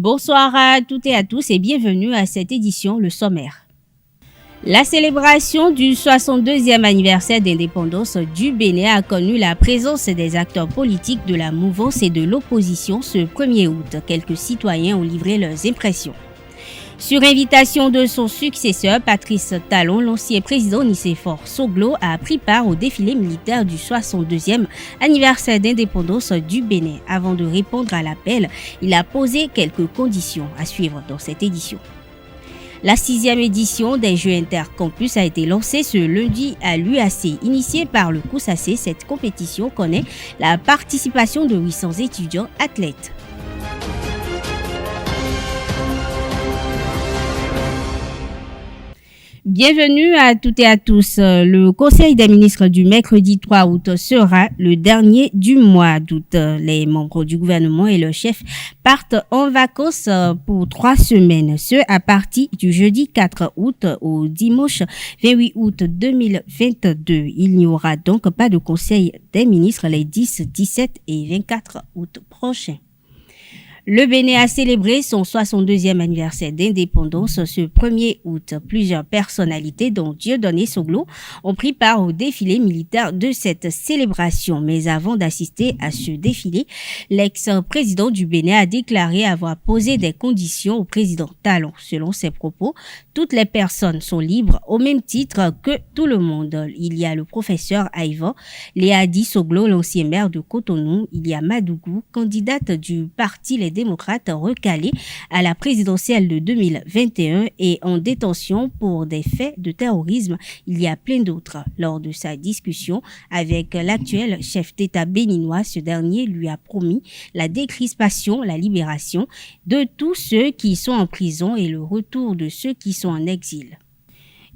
Bonsoir à toutes et à tous et bienvenue à cette édition, le sommaire. La célébration du 62e anniversaire d'indépendance du Bénin a connu la présence des acteurs politiques de la mouvance et de l'opposition ce 1er août. Quelques citoyens ont livré leurs impressions. Sur invitation de son successeur, Patrice Talon, l'ancien président Nicéphore Soglo a pris part au défilé militaire du 62e anniversaire d'indépendance du Bénin. Avant de répondre à l'appel, il a posé quelques conditions à suivre dans cette édition. La 6e édition des Jeux Intercampus a été lancée ce lundi à l'UAC. Initiée par le COUSAC, cette compétition connaît la participation de 800 étudiants athlètes. Bienvenue à toutes et à tous. Le Conseil des ministres du mercredi 3 août sera le dernier du mois d'août. Les membres du gouvernement et le chef partent en vacances pour 3 semaines, ce à partir du jeudi 4 août au dimanche 28 août 2022. Il n'y aura donc pas de Conseil des ministres les 10, 17 et 24 août prochains. Le Bénin a célébré son 62e anniversaire d'indépendance ce 1er août. Plusieurs personnalités, dont Dieudonné Soglo, ont pris part au défilé militaire de cette célébration. Mais avant d'assister à ce défilé, l'ex-président du Bénin a déclaré avoir posé des conditions au président Talon. Selon ses propos, toutes les personnes sont libres au même titre que tout le monde. Il y a le professeur Aïva, Léadi Soglo, l'ancien maire de Cotonou. Il y a Madougou, candidate du parti Les Démocrates recalés à la présidentielle de 2021 et en détention pour des faits de terrorisme. Il y a plein d'autres. Lors de sa discussion avec l'actuel chef d'État béninois, ce dernier lui a promis la décrispation, la libération de tous ceux qui sont en prison et le retour de ceux qui sont en exil.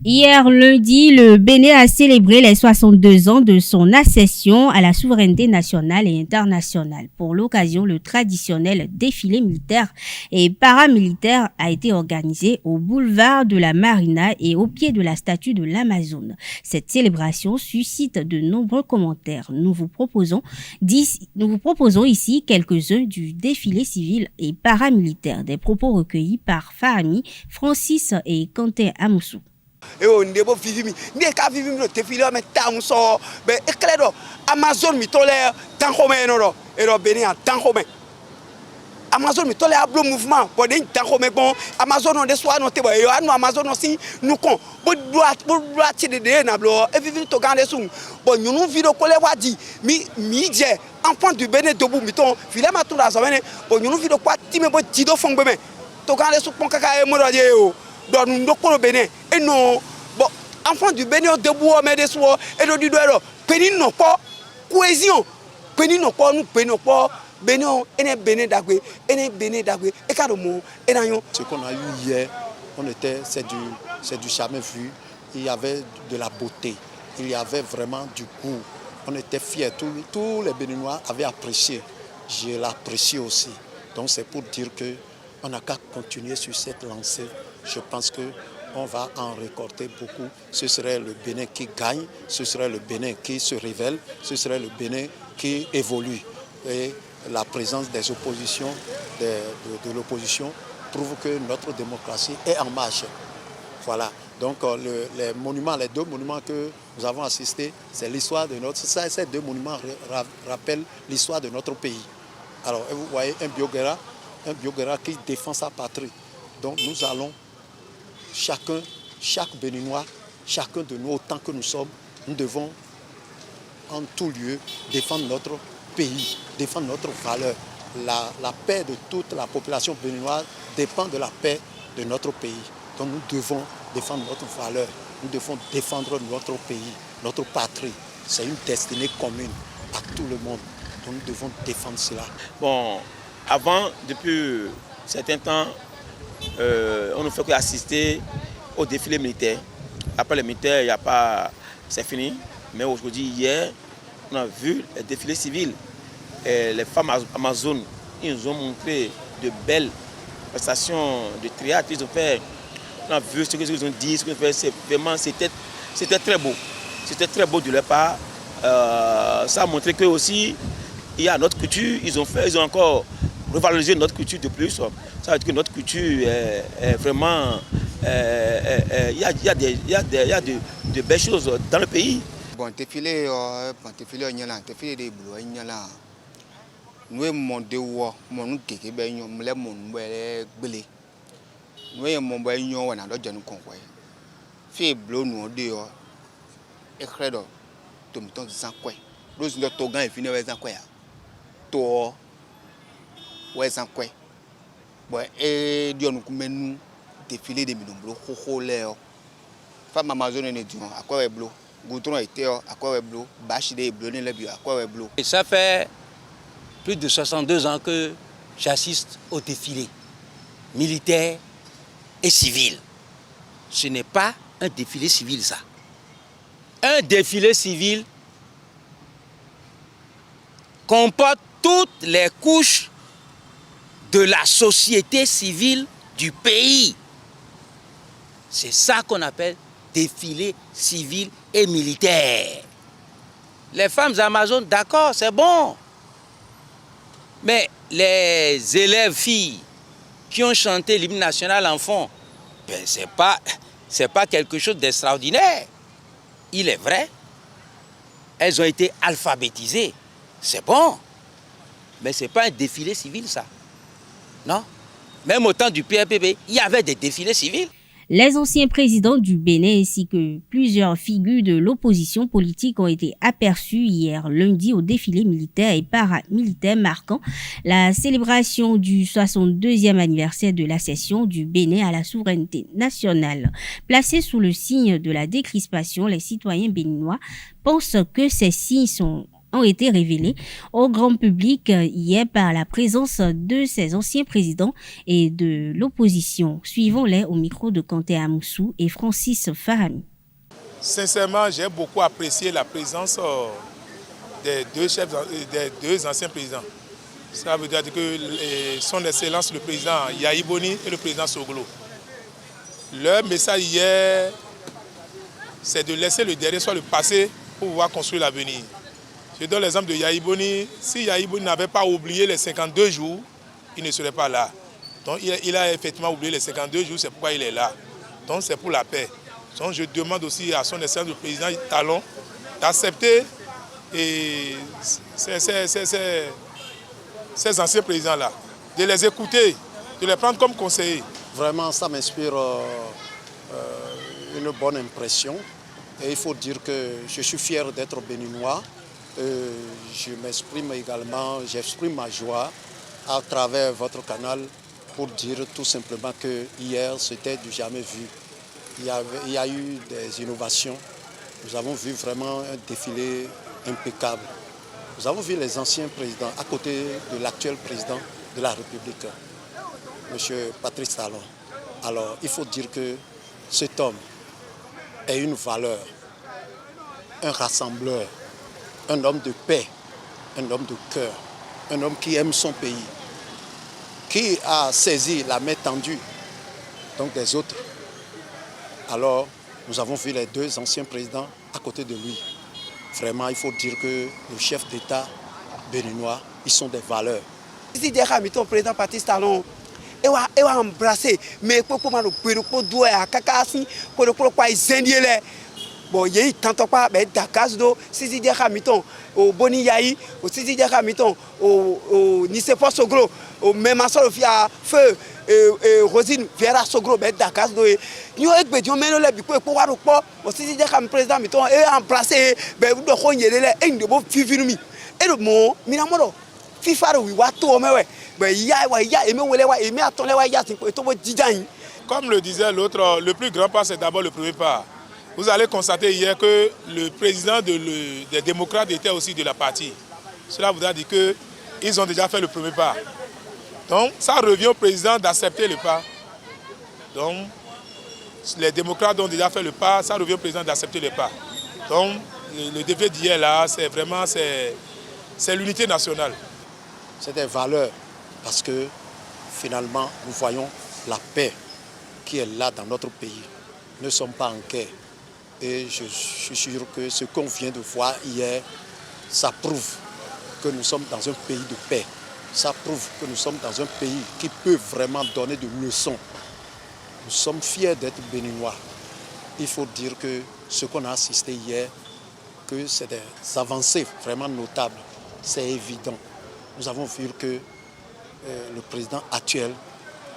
Hier lundi, le Bénin a célébré les 62 ans de son accession à la souveraineté nationale et internationale. Pour l'occasion, le traditionnel défilé militaire et paramilitaire a été organisé au boulevard de la Marina et au pied de la statue de l'Amazone. Cette célébration suscite de nombreux commentaires. Nous vous proposons ici quelques-uns du défilé civil et paramilitaire, des propos recueillis par Fahmi, Francis et Quentin Amoussou. Amazon mi tole tanko me no ero Bénin tanko me Amazon mi tole ablo mouvement pour den tanko me bon Amazon on de soir no te bo yo anu Amazon aussi nous kon bo doit ti de na blo e vivi to gande sum bon nous vidéo kole wadi mi je enfant du Bénin debout mi ton filé ma tout la semaine bon nous vidéo quoi ti me bo tido fongbe me to gande su pon kaka e mo do je o do nous ndoko Bénin et non bon enfant du Bénin debout mais de soir et do di do Bénin non pas cohésion Bénin non pas nous Bénin pas Bénin et Bénin d'agwe et carrément et nan ce qu'on a eu hier c'est du jamais vu. Il y avait de la beauté, il y avait vraiment du goût, on était fiers, tous les Béninois avaient apprécié, je l'apprécie aussi, donc c'est pour dire que on n'a qu'à continuer sur cette lancée. Je pense que on va en récolter beaucoup. Ce serait le Bénin qui gagne, ce serait le Bénin qui se révèle, ce serait le Bénin qui évolue. Et la présence des oppositions, de l'opposition, prouve que notre démocratie est en marche. Voilà. Donc les deux monuments que nous avons assistés, c'est l'histoire de notre... Ces deux monuments rappellent l'histoire de notre pays. Alors vous voyez un Biogera qui défend sa patrie. Donc nous allons chaque Béninois, chacun de nous, autant que nous sommes, nous devons en tout lieu défendre notre pays, défendre notre valeur. La paix de toute la population béninoise dépend de la paix de notre pays. Donc nous devons défendre notre valeur, nous devons défendre notre pays, notre patrie. C'est une destinée commune à tout le monde. Donc nous devons défendre cela. Bon, avant, depuis certains temps, on ne fait qu'assister au défilé militaire. Après le militaire, il n'y a pas... c'est fini. Mais aujourd'hui, hier, on a vu le défilé civil. Et les femmes amazones, ils nous ont montré de belles prestations de théâtre. Ils ont fait... On a vu ce qu'ils ont dit, ce qu'ils ont fait. C'était très beau. C'était très beau de leur part. Ça a montré que aussi, il y a notre culture. Ils ont encore revaloriser notre culture de plus. Ça veut dire que notre culture est vraiment... Il y a de belles choses dans le pays. Bon, défilé des boulots, nous sommes mon devoir, mon kéké, nous sommes mon belé. Nous sommes mon belé, on a d'autres gens conqués. Fait bleu, nous dehors, écrit dans tout le temps sans quoi. Nous sommes tous grands et finis avec un quoi. Toi, ouais, sans quoi. Bon, et Dieu nous met nous défilé des millions de bleu, l'air. Femme Amazon est dit, à quoi est bleu? Goutron était à quoi est bleu? Bachide est bleu, à quoi est bleu? Et ça fait plus de 62 ans que j'assiste au défilé militaire et civil. Ce n'est pas un défilé civil, ça. Un défilé civil comporte toutes les couches de la société civile du pays. C'est ça qu'on appelle défilé civil et militaire. Les femmes amazones, d'accord, c'est bon. Mais les élèves filles qui ont chanté l'hymne national en fond, ben c'est pas quelque chose d'extraordinaire. Il est vrai, elles ont été alphabétisées, c'est bon. Mais ce n'est pas un défilé civil, ça. Non. Même au temps du PRPP, il y avait des défilés civils. Les anciens présidents du Bénin ainsi que plusieurs figures de l'opposition politique ont été aperçus hier lundi au défilé militaire et paramilitaire marquant la célébration du 62e anniversaire de l'accession du Bénin à la souveraineté nationale. Placés sous le signe de la décrispation, les citoyens béninois pensent que ces signes ont été révélés au grand public hier par la présence de ces anciens présidents et de l'opposition. Suivons-les au micro de Kanté Amoussou et Francis Farami. Sincèrement, j'ai beaucoup apprécié la présence des deux anciens présidents. Ça veut dire que son Excellence le président Yahi Boni et le président Soglo. Leur message hier, c'est de laisser le dernier soit le passé pour pouvoir construire l'avenir. Je donne l'exemple de Yahi Boni. Si Yahi Boni n'avait pas oublié les 52 jours, il ne serait pas là. Donc il a effectivement oublié les 52 jours, c'est pourquoi il est là. Donc c'est pour la paix. Donc je demande aussi à son Excellence le président Talon d'accepter ces anciens présidents-là, de les écouter, de les prendre comme conseillers. Vraiment, ça m'inspire une bonne impression. Et il faut dire que je suis fier d'être béninois. Je m'exprime également, j'exprime ma joie à travers votre canal pour dire tout simplement que hier c'était du jamais vu. Il y a eu des innovations. Nous avons vu vraiment un défilé impeccable. Nous avons vu les anciens présidents à côté de l'actuel président de la République, M. Patrice Talon. Alors il faut dire que cet homme est une valeur, un rassembleur, un homme de paix, un homme de cœur, un homme qui aime son pays, qui a saisi la main tendue donc des autres. Alors, nous avons vu les deux anciens présidents à côté de lui. Vraiment, il faut dire que le chef d'État béninois, ils sont des valeurs. Si j'ai mis ton président Patrice Talon, il va embrasser, mais pour le doigt à Kakasi, pour le quoi ils bon, il y a tant pas, mais Dakar, si j'ai mis ton au Boni Yahi, au si j'ai mis ton au Nicephore Soglo, au même à feu. Rosine Vera Sogro ben Dakar do ñu ek be jo meno le bi ko wa ro po o si je kam président mi ton e emplacer be do ko nyele le en de bo fifinu mi e do mo mi na mo do fifa ro wi wa to me we be ya e me wele wa e me aton le wa ya tin to bo jijan. Comme le disait l'autre, le plus grand pas c'est d'abord le premier pas. Vous allez constater hier que le président des démocrates était aussi de la partie. Cela voudra dire qu'ils ont déjà fait le premier pas. Donc, ça revient au président d'accepter le pas. Donc, les démocrates ont déjà fait le pas, ça revient au président d'accepter le pas. Donc, le défi d'hier, là, c'est vraiment l'unité nationale. C'est des valeurs, parce que finalement, nous voyons la paix qui est là dans notre pays. Nous ne sommes pas en guerre. Et je suis sûr que ce qu'on vient de voir hier, ça prouve que nous sommes dans un pays de paix. Ça prouve que nous sommes dans un pays qui peut vraiment donner de leçons. Nous sommes fiers d'être béninois. Il faut dire que ce qu'on a assisté hier, que c'est des avancées vraiment notables. C'est évident. Nous avons vu que le président actuel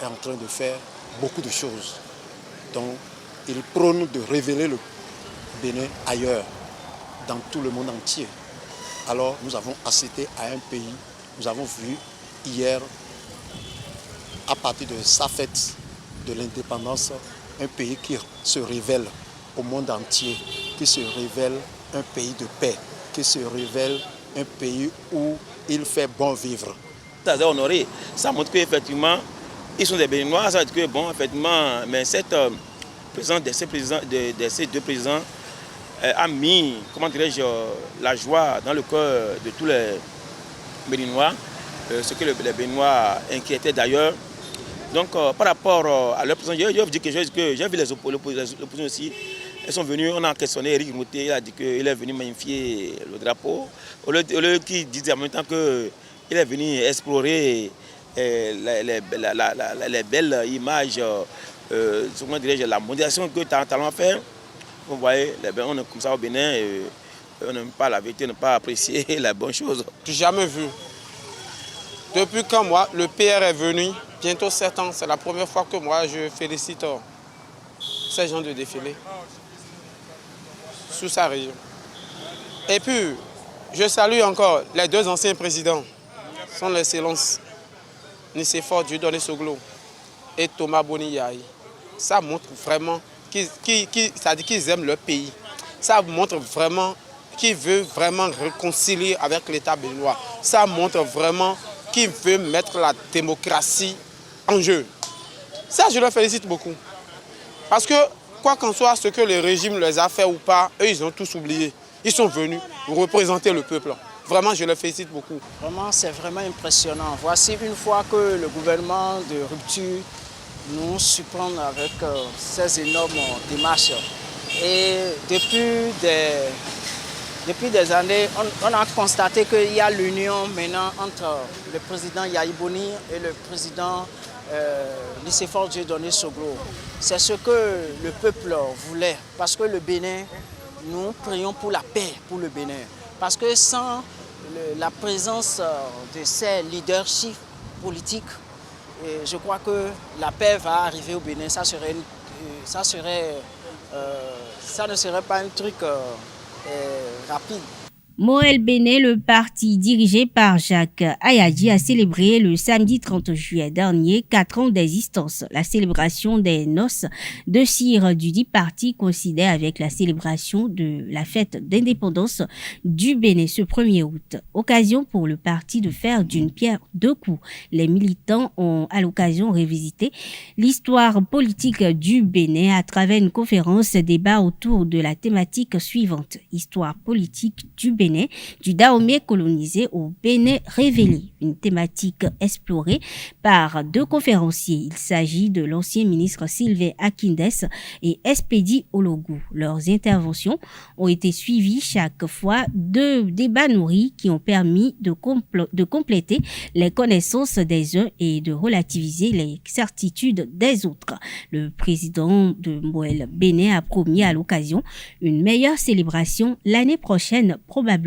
est en train de faire beaucoup de choses. Donc, il prône de révéler le Bénin ailleurs, dans tout le monde entier. Alors, nous avons assisté à un pays, nous avons vu hier, à partir de sa fête de l'indépendance, un pays qui se révèle au monde entier, qui se révèle un pays de paix, qui se révèle un pays où il fait bon vivre. Ça a honoré, ça montre qu'effectivement, ils sont des Béninois, ça veut dire que bon, effectivement, mais cette présence de ces deux présidents a mis, comment dirais-je, la joie dans le cœur de tous les Béninois, ce que les Béninois inquiétaient d'ailleurs. Donc par rapport à leur président, je veux dire que j'ai vu les oppositions aussi. Elles sont venues, on a questionné Eric Mouté, il a dit qu'il est venu magnifier le drapeau. Au lieu qu'il dise en même temps qu'il est venu explorer les belles images, comment dirais-je, la modélisation que Talon a fait. Vous voyez, on est comme ça au Bénin, on n'aime pas la vérité, on n'aime pas apprécier les bonnes choses. Jamais vu. Depuis quand moi, le PR est venu, bientôt 7 ans, c'est la première fois que moi je félicite ces gens de défilé sous sa région. Et puis, je salue encore les deux anciens présidents, son Excellence Nicéphore Dieudonné Soglo et Thomas Boni Yahi. Ça montre vraiment qu'ils aiment leur pays. Ça montre vraiment qu'ils veulent vraiment réconcilier avec l'État béninois. Ça montre vraiment qu'ils veulent mettre la démocratie en jeu. Ça, je leur félicite beaucoup. Parce que, quoi qu'en soit ce que le régime les a fait ou pas, eux, ils ont tous oublié. Ils sont venus représenter le peuple. Vraiment, je les félicite beaucoup. Vraiment, c'est vraiment impressionnant. Voici une fois que le gouvernement de rupture nous surprend avec ces énormes démarches. Et depuis des années, on a constaté qu'il y a l'union maintenant entre le président Yahi Boni et le président Nicéphore Dieudonné Soglo. C'est ce que le peuple voulait, parce que le Bénin, nous prions pour la paix pour le Bénin. Parce que sans la présence de ces leaderships politiques, je crois que la paix va arriver au Bénin. Ça ne serait pas un truc rapide. Moël Béné, le parti dirigé par Jacques Ayadji, a célébré le samedi 30 juillet dernier 4 ans d'existence. La célébration des noces de cire du dit parti coïncidait avec la célébration de la fête d'indépendance du Bénin ce 1er août. Occasion pour le parti de faire d'une pierre deux coups. Les militants ont à l'occasion révisité l'histoire politique du Bénin à travers une conférence débat autour de la thématique suivante. Histoire politique du Bénin, du Dahomey colonisé au Bénin révélé, une thématique explorée par deux conférenciers. Il s'agit de l'ancien ministre Sylvain Akindes et Espedi Ologou. Leurs interventions ont été suivies chaque fois de débats nourris qui ont permis de compléter les connaissances des uns et de relativiser les certitudes des autres. Le président de Moël Béné a promis à l'occasion une meilleure célébration l'année prochaine, probablement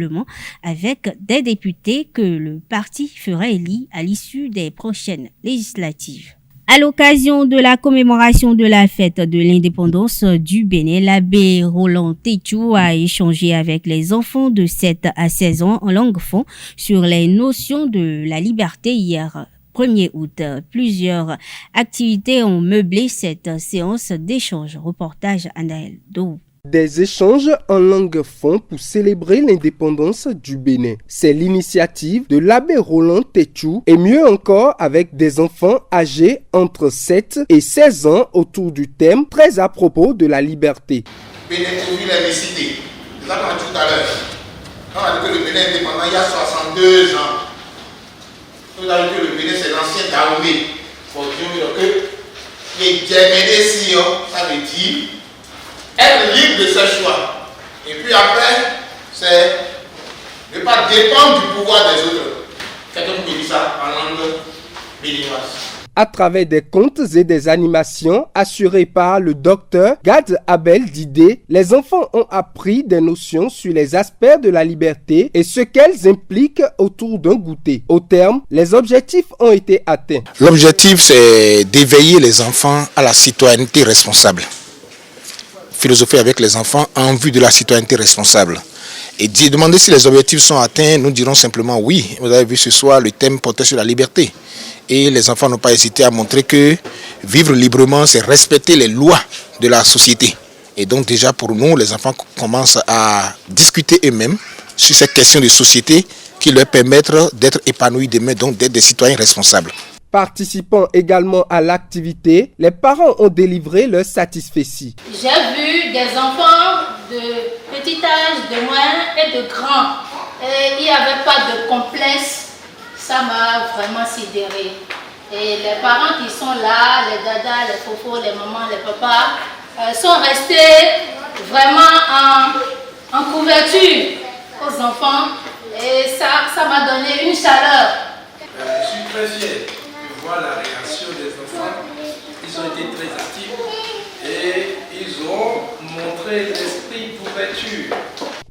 avec des députés que le parti fera élire à l'issue des prochaines législatives. À l'occasion de la commémoration de la fête de l'indépendance du Bénin, l'abbé Roland Tétchou a échangé avec les enfants de 7 à 16 ans en langue fon sur les notions de la liberté hier. 1er août, plusieurs activités ont meublé cette séance d'échange. Reportage Anaël Dou. Des échanges en langue fon pour célébrer l'indépendance du Bénin. C'est l'initiative de l'abbé Roland Tétchou et mieux encore avec des enfants âgés entre 7 et 16 ans autour du thème très à propos de la liberté. Bénin est la mixité. C'est ça qu'on a dit tout à l'heure. On a dit que le Bénin est indépendant il y a 62 ans. On a dit que le Bénin c'est l'ancien Dahomey. Pour dire que les Djemene ça veut dire être libre de ses choix. Et puis après, c'est ne pas dépendre du pouvoir des autres. Quelqu'un qui dit ça en À travers des contes et des animations assurées par le docteur Gad Abel Didé, les enfants ont appris des notions sur les aspects de la liberté et ce qu'elles impliquent autour d'un goûter. Au terme, les objectifs ont été atteints. L'objectif, c'est d'éveiller les enfants à la citoyenneté responsable. Philosophie avec les enfants en vue de la citoyenneté responsable. Et demander si les objectifs sont atteints, nous dirons simplement oui. Vous avez vu ce soir, le thème portait sur la liberté. Et les enfants n'ont pas hésité à montrer que vivre librement, c'est respecter les lois de la société. Et donc déjà pour nous, les enfants commencent à discuter eux-mêmes sur ces questions de société qui leur permettent d'être épanouis demain, donc d'être des citoyens responsables. Participant également à l'activité, les parents ont délivré leur satisfecit. J'ai vu des enfants de petit âge, de moyen et de grand. Et il n'y avait pas de complexe. Ça m'a vraiment sidéré. Et les parents qui sont là, les dadas, les fofos, les mamans, les papas, sont restés vraiment en couverture aux enfants. Et ça m'a donné une chaleur. Je suis très fier de voir la réaction des enfants. Ils ont été très actifs et ils ont montré l'esprit d'ouverture.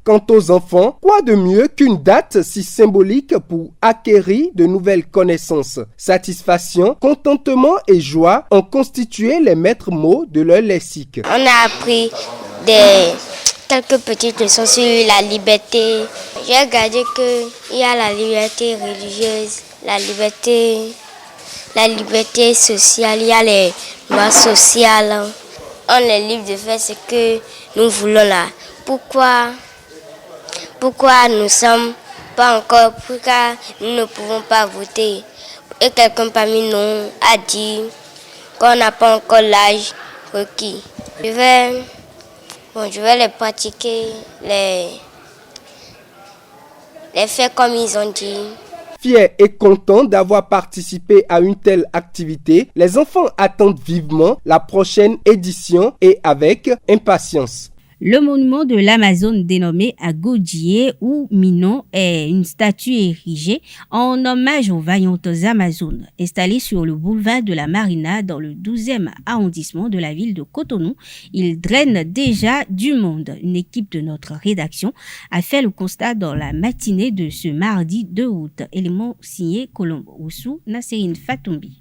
Quant aux enfants, quoi de mieux qu'une date si symbolique pour acquérir de nouvelles connaissances? Satisfaction, contentement et joie ont constitué les maîtres mots de leur lexique. On a appris quelques petites leçons sur la liberté. J'ai regardé qu'il y a la liberté religieuse, la liberté sociale, il y a les lois sociales. On est libre de faire ce que nous voulons là. Pourquoi nous ne sommes pas encore, pourquoi nous ne pouvons pas voter? Et quelqu'un parmi nous a dit qu'on n'a pas encore l'âge requis. Je vais les pratiquer, les faire comme ils ont dit. Fiers et contents d'avoir participé à une telle activité, les enfants attendent vivement la prochaine édition et avec impatience. Le monument de l'Amazone dénommé Agodie ou Minon est une statue érigée en hommage aux vaillantes Amazones. Installée sur le boulevard de la Marina dans le 12e arrondissement de la ville de Cotonou, il draine déjà du monde. Une équipe de notre rédaction a fait le constat dans la matinée de ce mardi 2 août. Élément signé Colombo Oussou, Nasserine Fatoumbi.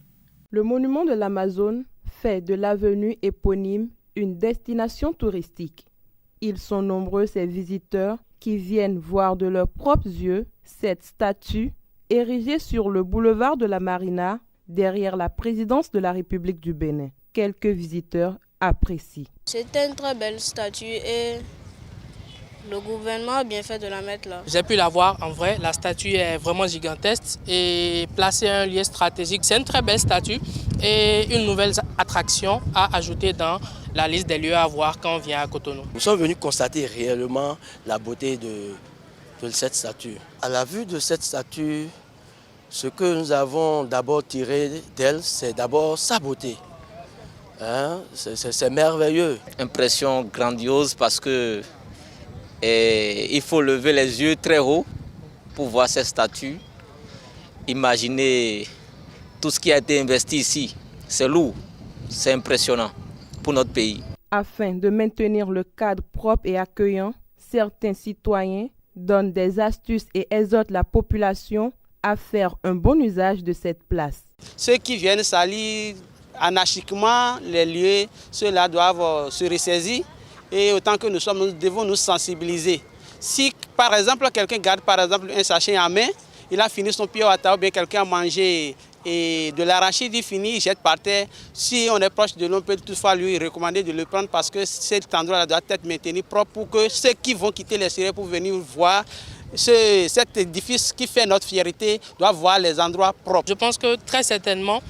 Le monument de l'Amazone fait de l'avenue éponyme une destination touristique. Ils sont nombreux ces visiteurs qui viennent voir de leurs propres yeux cette statue érigée sur le boulevard de la Marina derrière la présidence de la République du Bénin. Quelques visiteurs apprécient. C'est une très belle statue et le gouvernement a bien fait de la mettre là. J'ai pu la voir en vrai, la statue est vraiment gigantesque et placée à un lieu stratégique. C'est une très belle statue et une nouvelle attraction à ajouter dans la liste des lieux à voir quand on vient à Cotonou. Nous sommes venus constater réellement la beauté de cette statue. À la vue de cette statue, ce que nous avons d'abord tiré d'elle, c'est d'abord sa beauté. C'est merveilleux. Impression grandiose parce que il faut lever les yeux très haut pour voir cette statue. Imaginez tout ce qui a été investi ici. C'est lourd, c'est impressionnant pour notre pays. Afin de maintenir le cadre propre et accueillant, certains citoyens donnent des astuces et exhortent la population à faire un bon usage de cette place. Ceux qui viennent salir anarchiquement les lieux, ceux-là doivent se ressaisir et autant que nous sommes, nous devons nous sensibiliser. Si par exemple quelqu'un garde par exemple un sachet en main, il a fini son pied à table, ou bien quelqu'un a mangé et de l'arachide, il finit, il jette par terre. Si on est proche de l'homme, on peut toutefois lui recommander de le prendre parce que cet endroit doit être maintenu propre pour que ceux qui vont quitter les Syriens pour venir voir cet édifice qui fait notre fierté doivent voir les endroits propres. Je pense que très certainement,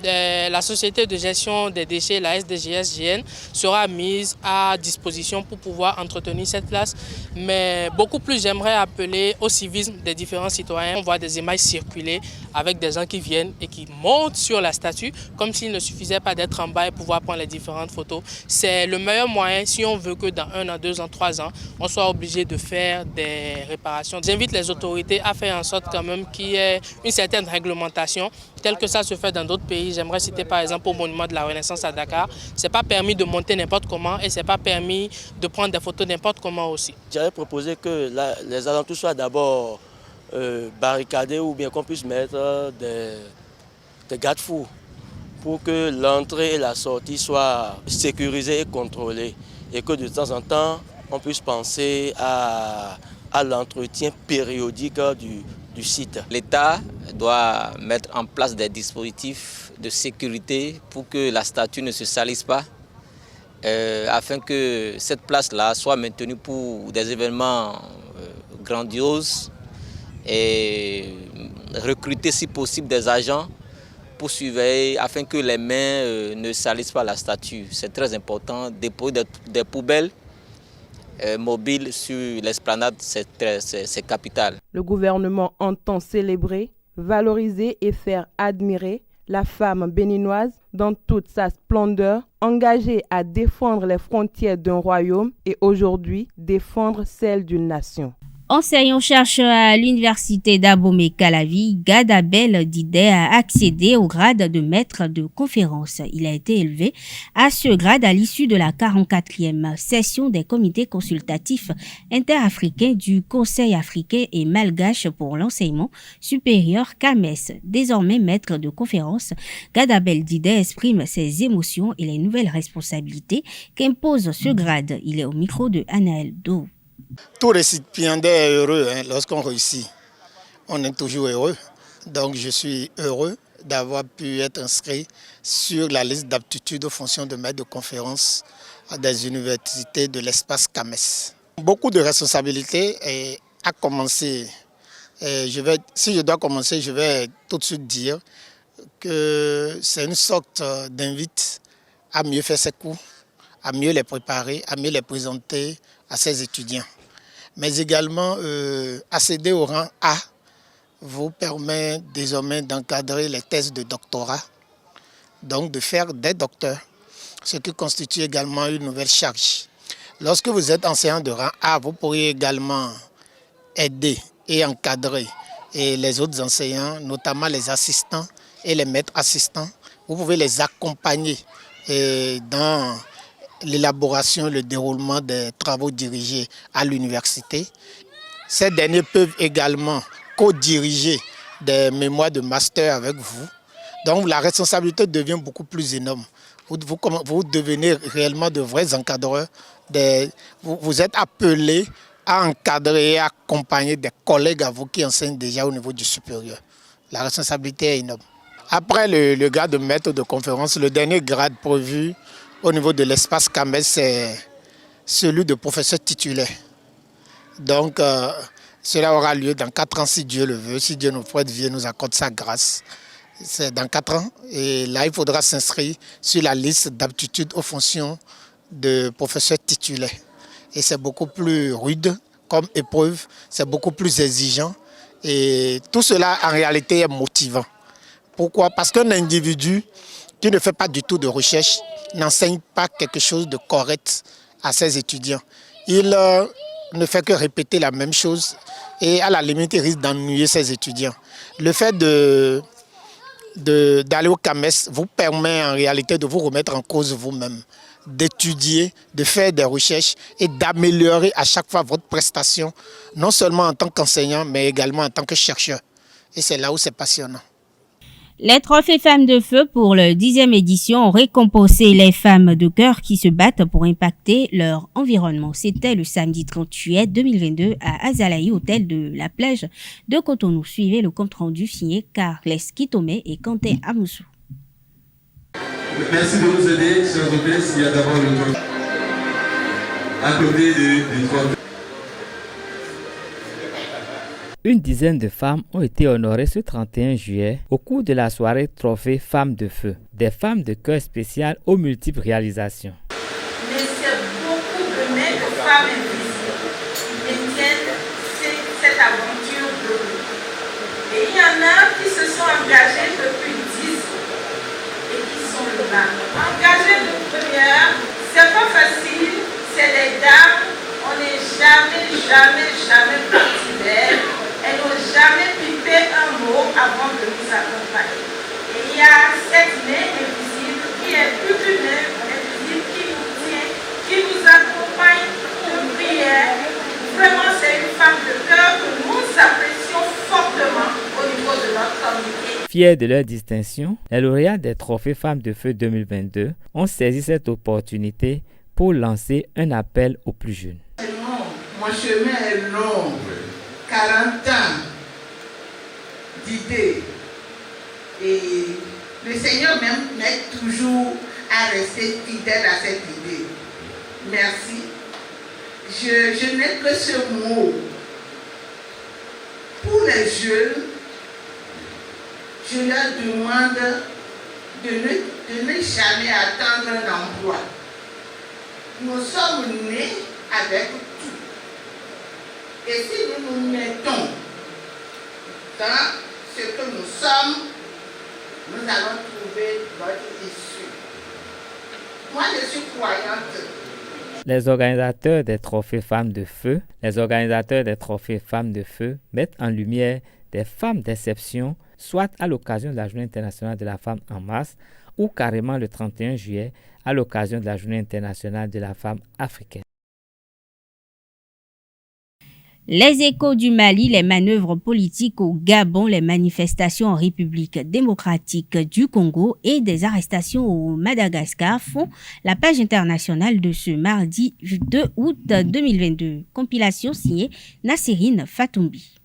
la société de gestion des déchets, la SDGS-GN, sera mise à disposition pour pouvoir entretenir cette place. Mais beaucoup plus, j'aimerais appeler au civisme des différents citoyens. On voit des images circuler avec des gens qui viennent et qui montent sur la statue, comme s'il ne suffisait pas d'être en bas et pouvoir prendre les différentes photos. C'est le meilleur moyen si on veut que dans 1 an, 2 ans, 3 ans, on soit obligé de faire des réparations. J'invite les autorités à faire en sorte quand même qu'il y ait une certaine réglementation, tel que ça se fait dans d'autres pays. J'aimerais citer par exemple au monument de la Renaissance à Dakar. C'est pas permis de monter n'importe comment et c'est pas permis de prendre des photos n'importe comment aussi. J'avais proposé que les alentours soient d'abord barricadés ou bien qu'on puisse mettre des garde-fous pour que l'entrée et la sortie soient sécurisées et contrôlées et que de temps en temps on puisse penser à l'entretien périodique du site. L'État doit mettre en place des dispositifs de sécurité pour que la statue ne se salisse pas, afin que cette place-là soit maintenue pour des événements grandioses et recruter si possible des agents pour surveiller afin que les mains ne salissent pas la statue. C'est très important, déposer des poubelles mobiles sur l'esplanade, c'est capital. Le gouvernement entend célébrer, valoriser et faire admirer la femme béninoise dans toute sa splendeur, engagée à défendre les frontières d'un royaume et aujourd'hui défendre celles d'une nation. Enseignant-chercheur à l'université d'Abomey-Calavi, Gadabel Didé a accédé au grade de maître de conférence. Il a été élevé à ce grade à l'issue de la 44e session des comités consultatifs interafricains du Conseil africain et malgache pour l'enseignement supérieur CAMES. Désormais maître de conférence, Gadabel Didé exprime ses émotions et les nouvelles responsabilités qu'impose ce grade. Il est au micro de Anaël Do. Tout récipiendaire est heureux lorsqu'on réussit. On est toujours heureux. Donc je suis heureux d'avoir pu être inscrit sur la liste d'aptitude aux fonctions de maître de conférence à des universités de l'espace CAMES. Beaucoup de responsabilités et à commencer. Si je dois commencer, je vais tout de suite dire que c'est une sorte d'invite à mieux faire ses cours, à mieux les préparer, à mieux les présenter à ses étudiants. Mais également accéder au rang A vous permet désormais d'encadrer les thèses de doctorat, donc de faire des docteurs, ce qui constitue également une nouvelle charge. Lorsque vous êtes enseignant de rang A, vous pourriez également aider et encadrer les autres enseignants, notamment les assistants et les maîtres assistants. Vous pouvez les accompagner dans l'élaboration, le déroulement des travaux dirigés à l'université. Ces derniers peuvent également co-diriger des mémoires de master avec vous. Donc la responsabilité devient beaucoup plus énorme. Vous devenez réellement de vrais encadreurs. Vous êtes appelés à encadrer et accompagner des collègues à vous qui enseignent déjà au niveau du supérieur. La responsabilité est énorme. Après le grade de maître de conférence, le dernier grade prévu au niveau de l'espace CAMES, c'est celui de professeur titulaire. Donc, cela aura lieu dans 4 ans si Dieu le veut, si Dieu nous prête vie et nous accorde sa grâce. C'est dans 4 ans. Et là, il faudra s'inscrire sur la liste d'aptitude aux fonctions de professeur titulaire. Et c'est beaucoup plus rude comme épreuve, c'est beaucoup plus exigeant. Et tout cela, en réalité, est motivant. Pourquoi? Parce qu'un individu qui ne fait pas du tout de recherche n'enseigne pas quelque chose de correct à ses étudiants. Il ne fait que répéter la même chose et à la limite, il risque d'ennuyer ses étudiants. Le fait d'aller au CAMES vous permet en réalité de vous remettre en cause vous-même, d'étudier, de faire des recherches et d'améliorer à chaque fois votre prestation, non seulement en tant qu'enseignant, mais également en tant que chercheur. Et c'est là où c'est passionnant. Les trophées Femmes de Feu pour la 10e édition ont récompensé les femmes de cœur qui se battent pour impacter leur environnement. C'était le samedi 30 juillet 2022 à Azalaï, hôtel de la plage de Cotonou. Suivez le compte-rendu signé Carles Kitomé et Quentin Amoussou. Merci de nous aider, s'il vous plaît. Il y a d'abord le à côté du trophée. Une dizaine de femmes ont été honorées ce 31 juillet au cours de la soirée Trophée Femmes de Feu, des femmes de cœur spéciales aux multiples réalisations. Mais c'est beaucoup de mecs de femmes invisibles qui détiennent cette aventure bleue. Et il y en a qui se sont engagés depuis 10 ans et qui sont là. Engagés de première, c'est pas facile, c'est des dames, on n'est jamais parti d'elles. Elles n'ont jamais pipé un mot avant de nous accompagner. Et il y a cette main invisible qui est plus qu'une main invisible qui nous tient, qui nous accompagne de prière. Vraiment, c'est une femme de cœur que nous apprécions fortement au niveau de notre communauté. Fiers de leur distinction, les lauréats des trophées Femmes de Feu 2022 ont saisi cette opportunité pour lancer un appel aux plus jeunes. Non, mon chemin est long, 40 ans d'idées. Et le Seigneur m'aide toujours à rester fidèle à cette idée. Merci. Je n'ai que ce mot. Pour les jeunes, je leur demande de ne jamais attendre un emploi. Nous sommes nés avec tout. Et si nous nous mettons dans ce que nous sommes, nous allons trouver notre issue. Moi, je suis croyante. Les organisateurs des trophées Femmes de Feu, mettent en lumière des femmes d'exception, soit à l'occasion de la Journée internationale de la femme en mars, ou carrément le 31 juillet, à l'occasion de la Journée internationale de la femme africaine. Les échos du Mali, les manœuvres politiques au Gabon, les manifestations en République démocratique du Congo et des arrestations au Madagascar font la page internationale de ce mardi 2 août 2022. Compilation signée Nassirine Fatoumbi.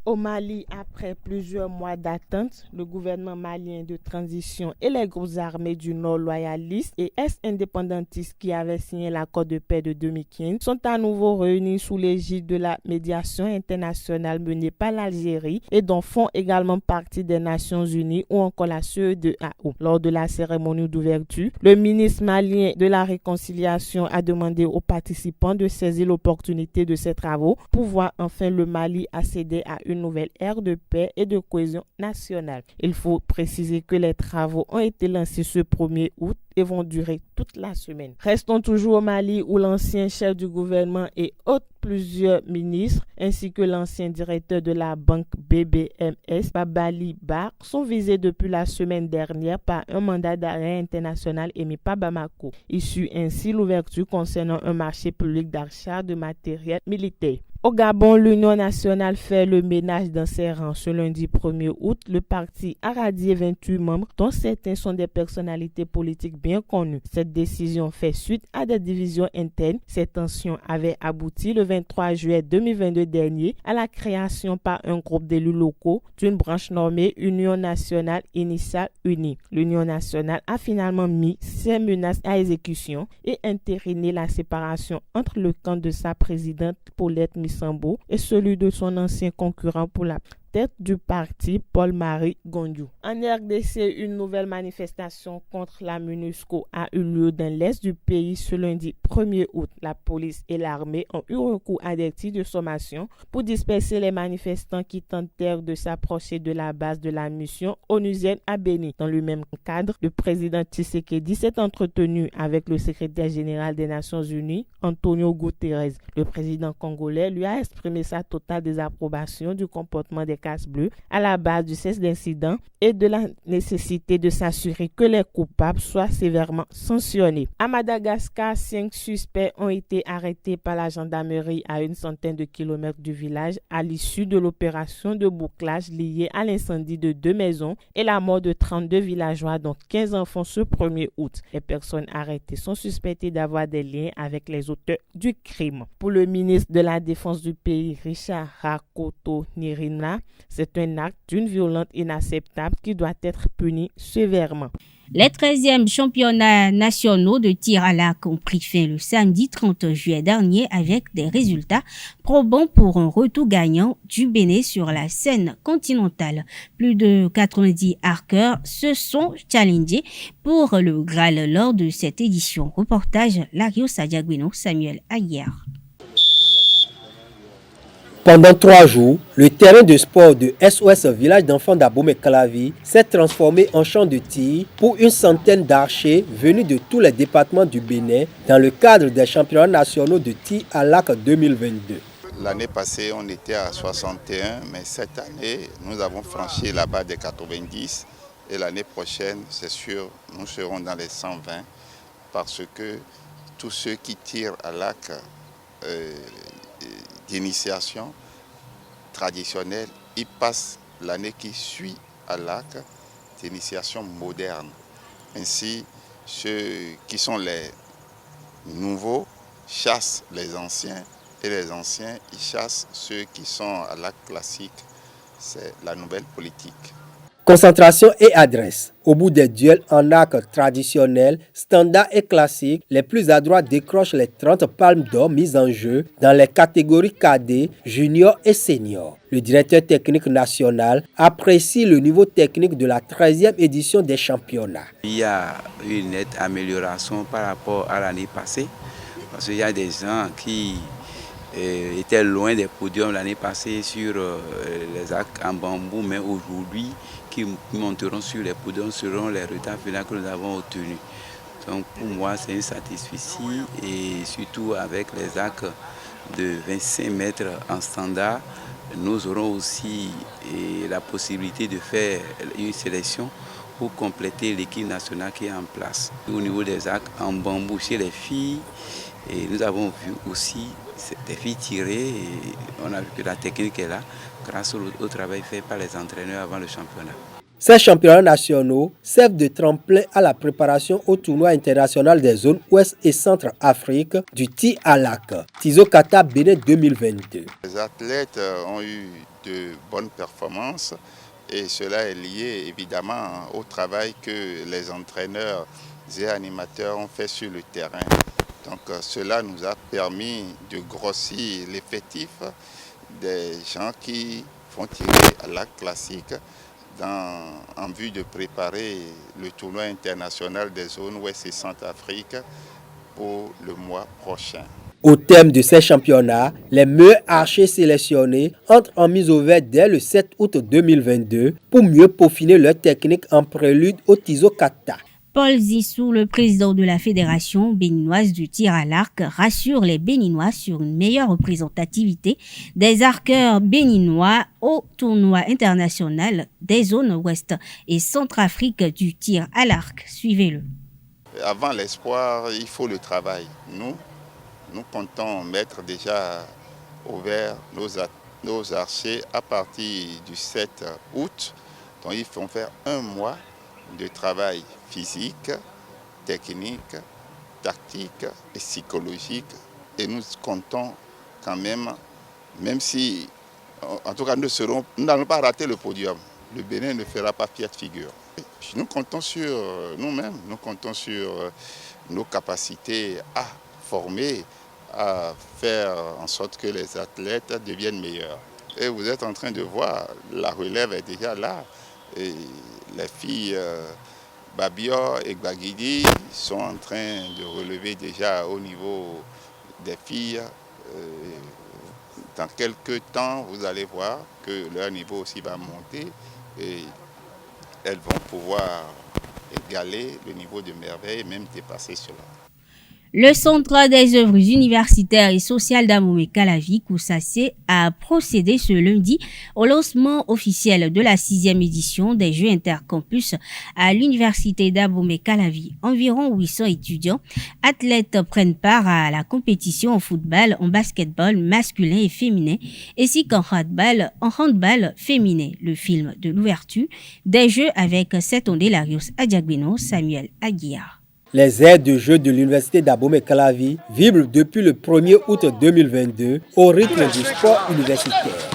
Au Mali, après plusieurs mois d'attente, le gouvernement malien de transition et les groupes armés du Nord loyalistes et ex-indépendantistes qui avaient signé l'accord de paix de 2015 sont à nouveau réunis sous l'égide de la médiation internationale menée par l'Algérie et dont font également partie des Nations Unies ou encore la CEDEAO. Lors de la cérémonie d'ouverture, le ministre malien de la Réconciliation a demandé aux participants de saisir l'opportunité de ces travaux pour voir enfin le Mali accéder à une nouvelle ère de paix et de cohésion nationale. Il faut préciser que les travaux ont été lancés ce 1er août et vont durer toute la semaine. Restons toujours au Mali où l'ancien chef du gouvernement et plusieurs ministres ainsi que l'ancien directeur de la banque BBMS, Babali Bar, sont visés depuis la semaine dernière par un mandat d'arrêt international émis par Bamako. Issue ainsi l'ouverture concernant un marché public d'achat de matériel militaire. Au Gabon, l'Union nationale fait le ménage dans ses rangs. Ce lundi 1er août, le parti a radié 28 membres, dont certains sont des personnalités politiques bien connues. Cette décision fait suite à des divisions internes. Ces tensions avaient abouti le 23 juillet 2022 dernier à la création par un groupe d'élus locaux d'une branche nommée Union nationale initiale unie. L'Union nationale a finalement mis ses menaces à exécution et entériné la séparation entre le camp de sa présidente Paulette Missambo et celui de son ancien concurrent pour la tête du parti, Paul-Marie Gondiou. En RDC, une nouvelle manifestation contre la MONUSCO a eu lieu dans l'est du pays ce lundi 1er août. La police et l'armée ont eu recours à des tirs de sommation pour disperser les manifestants qui tentèrent de s'approcher de la base de la mission onusienne à Béni. Dans le même cadre, le président Tshisekedi s'est entretenu avec le secrétaire général des Nations Unies, Antonio Guterres. Le président congolais lui a exprimé sa totale désapprobation du comportement des casse-bleus à la base du cesse d'incident et de la nécessité de s'assurer que les coupables soient sévèrement sanctionnés. À Madagascar, 5 suspects ont été arrêtés par la gendarmerie à une centaine de kilomètres du village à l'issue de l'opération de bouclage liée à l'incendie de 2 maisons et la mort de 32 villageois dont 15 enfants ce 1er août. Les personnes arrêtées sont suspectées d'avoir des liens avec les auteurs du crime. Pour le ministre de la Défense du pays, Richard Rakoto-Nirina, c'est un acte d'une violence inacceptable qui doit être puni sévèrement. Les 13e championnats nationaux de tir à l'arc ont pris fin le samedi 30 juillet dernier avec des résultats probants pour un retour gagnant du Bénin sur la scène continentale. Plus de 90 arqueurs se sont challengés pour le Graal lors de cette édition. Reportage Lario Sadiaguino, Samuel Aguiar. Pendant 3 jours, le terrain de sport de SOS Village d'enfants d'Abomey-Calavi s'est transformé en champ de tir pour une centaine d'archers venus de tous les départements du Bénin dans le cadre des championnats nationaux de tir à l'arc 2022. L'année passée, on était à 61, mais cette année, nous avons franchi la barre des 90 Et l'année prochaine, c'est sûr, nous serons dans les 120 parce que tous ceux qui tirent à l'arc d'initiation traditionnelle, ils passent l'année qui suit à l'arc d'initiation moderne. Ainsi, ceux qui sont les nouveaux chassent les anciens et les anciens ils chassent ceux qui sont à l'arc classique. C'est la nouvelle politique. Concentration et adresse. Au bout des duels en arc traditionnel, standard et classique, les plus adroits décrochent les 30 palmes d'or mises en jeu dans les catégories cadets, juniors et seniors. Le directeur technique national apprécie le niveau technique de la 13e édition des championnats. Il y a une nette amélioration par rapport à l'année passée, parce qu'il y a des gens qui étaient loin des podiums l'année passée sur les arcs en bambou, mais aujourd'hui, qui monteront sur les podiums seront les retards finaux que nous avons obtenus. Donc pour moi, c'est une satisfaction et surtout avec les arcs de 25 mètres en standard, nous aurons aussi la possibilité de faire une sélection pour compléter l'équipe nationale qui est en place. Au niveau des arcs en bambou chez les filles, et nous avons vu aussi des filles tirer et on a vu que la technique est là grâce au travail fait par les entraîneurs avant le championnat. Ces championnats nationaux servent de tremplin à la préparation au tournoi international des zones Ouest et Centre-Afrique du tir à l'arc, Tizo Kata Bénin 2022. Les athlètes ont eu de bonnes performances et cela est lié évidemment au travail que les entraîneurs et animateurs ont fait sur le terrain. Donc cela nous a permis de grossir l'effectif des gens qui font tirer à l'arc classique en vue de préparer le tournoi international des zones Ouest et Centre-Afrique pour le mois prochain. Au terme de ces championnats, les meilleurs archers sélectionnés entrent en mise au vert dès le 7 août 2022 pour mieux peaufiner leur technique en prélude au Tizo Kata. Paul Zissou, le président de la Fédération béninoise du tir à l'arc, rassure les Béninois sur une meilleure représentativité des arqueurs béninois au tournoi international des zones Ouest et Centrafrique du tir à l'arc. Suivez-le. Avant l'espoir, il faut le travail. Nous comptons mettre déjà au vert nos archers à partir du 7 août. Donc ils vont faire un mois de travail physique, technique, tactique et psychologique. Et nous comptons quand même si, en tout cas, nous n'allons pas rater le podium. Le Bénin ne fera pas piètre figure. Nous comptons sur nous-mêmes, nous comptons sur nos capacités à former, à faire en sorte que les athlètes deviennent meilleurs. Et vous êtes en train de voir, la relève est déjà là. Et les filles Babior et Baguidi sont en train de relever déjà au niveau des filles. Dans quelques temps, vous allez voir que leur niveau aussi va monter et elles vont pouvoir égaler le niveau de merveille et même dépasser cela. Le Centre des œuvres universitaires et sociales d'Abomey-Calavi, Kousassé, a procédé ce lundi au lancement officiel de la 6e édition des Jeux intercampus à l'université d'Abomey-Calavi. Environ 800 étudiants, athlètes prennent part à la compétition en football, en basketball masculin et féminin, ainsi qu'en handball féminin. Le film de l'ouverture des Jeux avec Setonde Larios Adjagbeno, Samuel Aguiar. Les aires de jeu de l'université d'Abomey-Calavi vibrent depuis le 1er août 2022 au rythme du sport universitaire.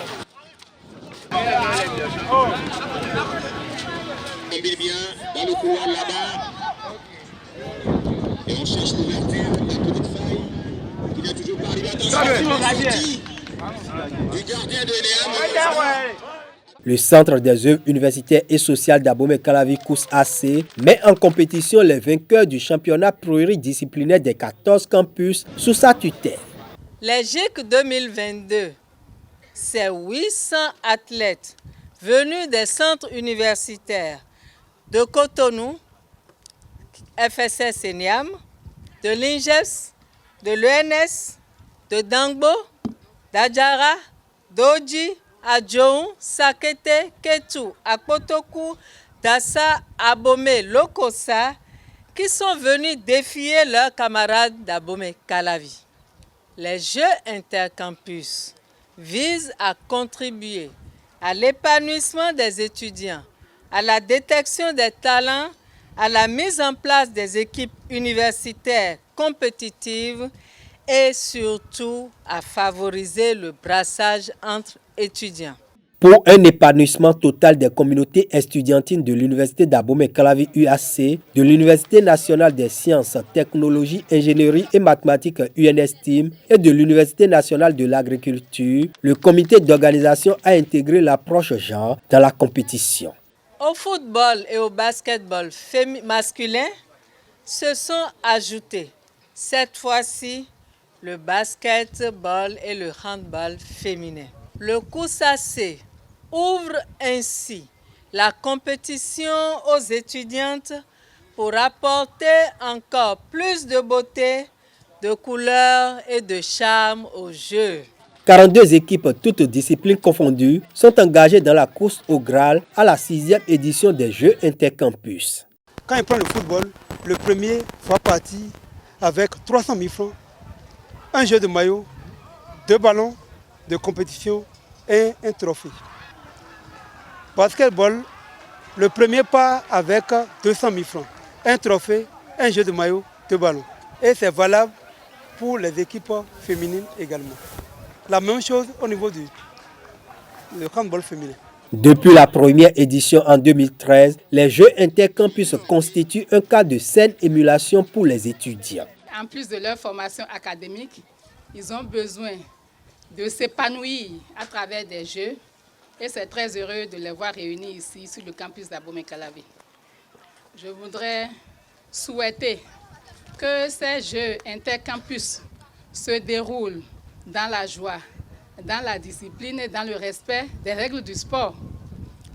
Dans le couloir là-bas, et on cherche l'ouverture, la petite faille, qui n'a toujours pas arrivé. Attention, du gardien de Léa. Le Centre des œuvres universitaires et sociales d'Abomey-Calavi Kousassé met en compétition les vainqueurs du championnat pluridisciplinaire des 14 campus sous sa tutelle. Les GIC 2022, c'est 800 athlètes venus des centres universitaires de Cotonou, FSS et Niam, de l'INGES, de l'ENS, de Dangbo, d'Adjara, d'Oji, Adjoun, Sakete, Ketu, Akpotoku, d'Assa Abomey Lokossa qui sont venus défier leurs camarades d'Abomey Calavi. Les Jeux intercampus visent à contribuer à l'épanouissement des étudiants, à la détection des talents, à la mise en place des équipes universitaires compétitives et surtout à favoriser le brassage entre étudiants. Pour un épanouissement total des communautés estudiantines de l'Université d'Abomey Calavi UAC, de l'Université nationale des sciences, technologies, ingénierie et mathématiques UNSTIM et de l'Université nationale de l'agriculture, le comité d'organisation a intégré l'approche genre dans la compétition. Au football et au basketball masculin se sont ajoutés cette fois-ci le basketball et le handball féminin. Le COUSAC ouvre ainsi la compétition aux étudiantes pour apporter encore plus de beauté, de couleur et de charme aux Jeux. 42 équipes, toutes disciplines confondues, sont engagées dans la course au Graal à la 6e édition des Jeux intercampus. Quand il prend le football, le premier fait partie avec 300 000 francs, un jeu de maillot, 2 ballons de compétition et un trophée. Basketball, le premier part avec 200 000 francs, un trophée, un jeu de maillot, 2 ballons. Et c'est valable pour les équipes féminines également. La même chose au niveau du handball féminin. Depuis la première édition en 2013, les Jeux intercampus constituent un cas de saine émulation pour les étudiants. En plus de leur formation académique, ils ont besoin de s'épanouir à travers des jeux et c'est très heureux de les voir réunis ici sur le campus d'Abomey Calavi. Je voudrais souhaiter que ces Jeux intercampus se déroulent dans la joie, dans la discipline et dans le respect des règles du sport.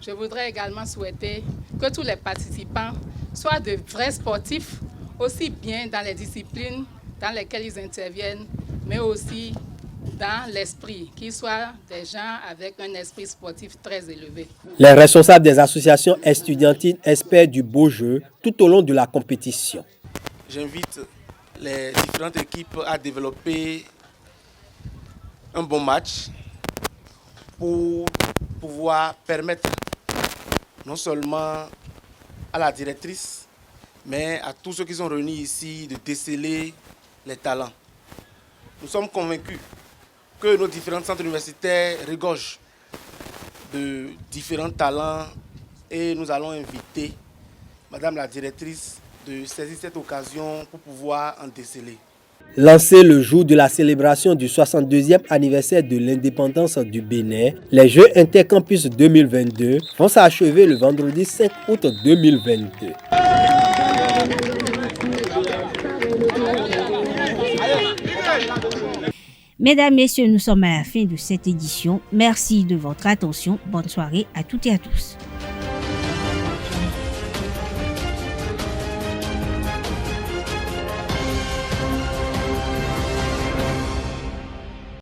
Je voudrais également souhaiter que tous les participants soient de vrais sportifs, aussi bien dans les disciplines dans lesquelles ils interviennent, mais aussi dans l'esprit, qu'ils soient des gens avec un esprit sportif très élevé. Les responsables des associations estudiantines espèrent du beau jeu tout au long de la compétition. J'invite les différentes équipes à développer un bon match pour pouvoir permettre non seulement à la directrice, mais à tous ceux qui sont réunis ici de déceler les talents. Nous sommes convaincus que nos différents centres universitaires regorgent de différents talents et nous allons inviter Madame la directrice de saisir cette occasion pour pouvoir en déceler. Lancés le jour de la célébration du 62e anniversaire de l'indépendance du Bénin, les Jeux intercampus 2022 vont s'achever le vendredi 5 août 2022. Mesdames, Messieurs, nous sommes à la fin de cette édition. Merci de votre attention. Bonne soirée à toutes et à tous.